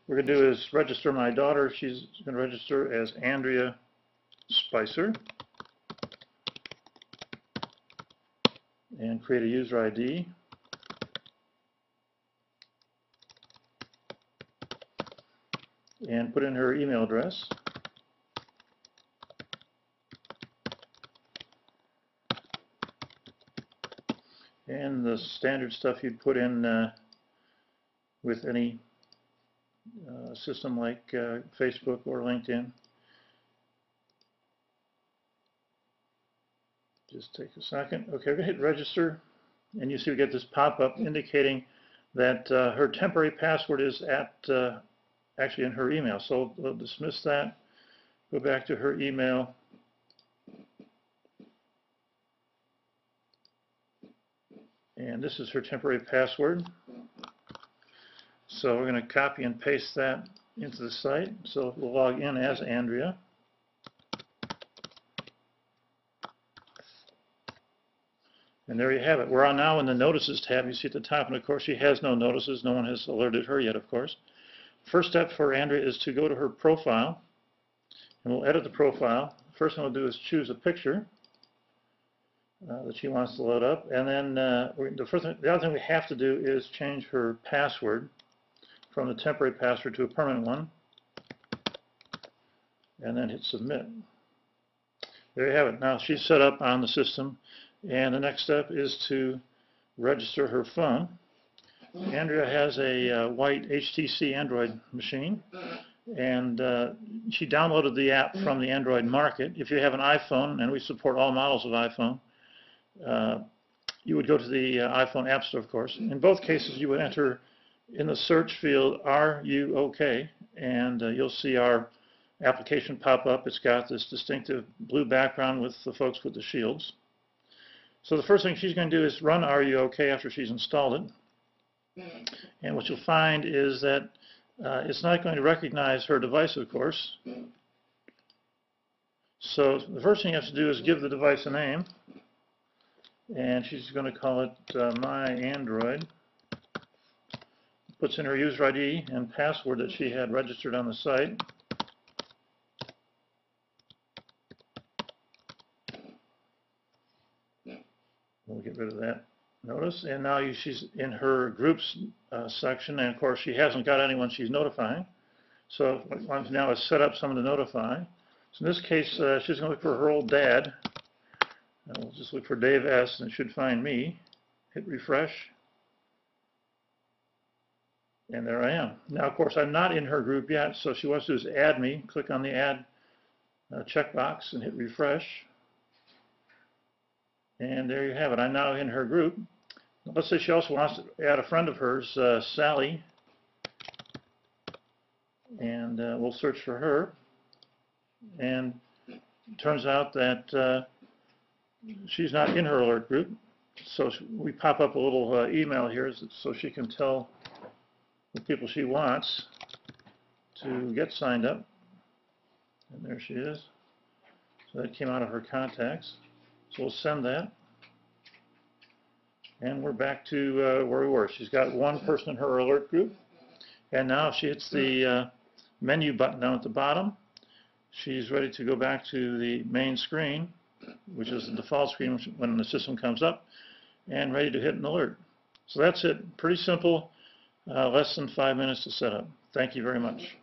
What we're going to do is register my daughter. She's going to register as Andrea Spicer and create a user ID. And put in her email address. And the standard stuff you'd put in with any system like Facebook or LinkedIn. Just take a second. Okay, we're going to hit register, and you see we get this pop-up indicating that her temporary password is at actually in her email. So we'll dismiss that, go back to her email, and this is her temporary password. So we're going to copy and paste that into the site. So we'll log in as Andrea. And there you have it. We're now in the Notices tab. You see at the top, and of course she has no notices. No one has alerted her yet, of course. First step for Andrea is to go to her profile, and we'll edit the profile. First thing we'll do is choose a picture that she wants to load up, and then the other thing we have to do is change her password from the temporary password to a permanent one, and then hit submit. There you have it. Now she's set up on the system, and the next step is to register her phone. Andrea has a white HTC Android machine, and she downloaded the app from the Android market. If you have an iPhone, and we support all models of iPhone, you would go to the iPhone App Store, of course. In both cases, you would enter in the search field, "Are you OK?" and you'll see our application pop up. It's got this distinctive blue background with the folks with the shields. So the first thing she's going to do is run "Are you OK?" after she's installed it. And what you'll find is that it's not going to recognize her device, of course. So the first thing you have to do is give the device a name. And she's going to call it My Android. Puts in her user ID and password that she had registered on the site. We'll get rid of that notice. And now she's in her groups section, and of course she hasn't got anyone she's notifying. So what I want to now is set up someone to notify. So in this case, she's going to look for her old dad. We'll just look for Dave S. and it should find me. Hit refresh. And there I am. Now, of course, I'm not in her group yet, so she wants to do is add me. Click on the add checkbox and hit refresh. And there you have it. I'm now in her group. Let's say she also wants to add a friend of hers, Sally. And we'll search for her. And it turns out that she's not in her alert group. So we pop up a little email here so she can tell the people she wants to get signed up. And there she is. So that came out of her contacts. So we'll send that. And we're back to where we were. She's got one person in her alert group. And now if she hits the menu button down at the bottom, she's ready to go back to the main screen, which is the default screen when the system comes up, and ready to hit an alert. So that's it. Pretty simple. Less than 5 minutes to set up. Thank you very much.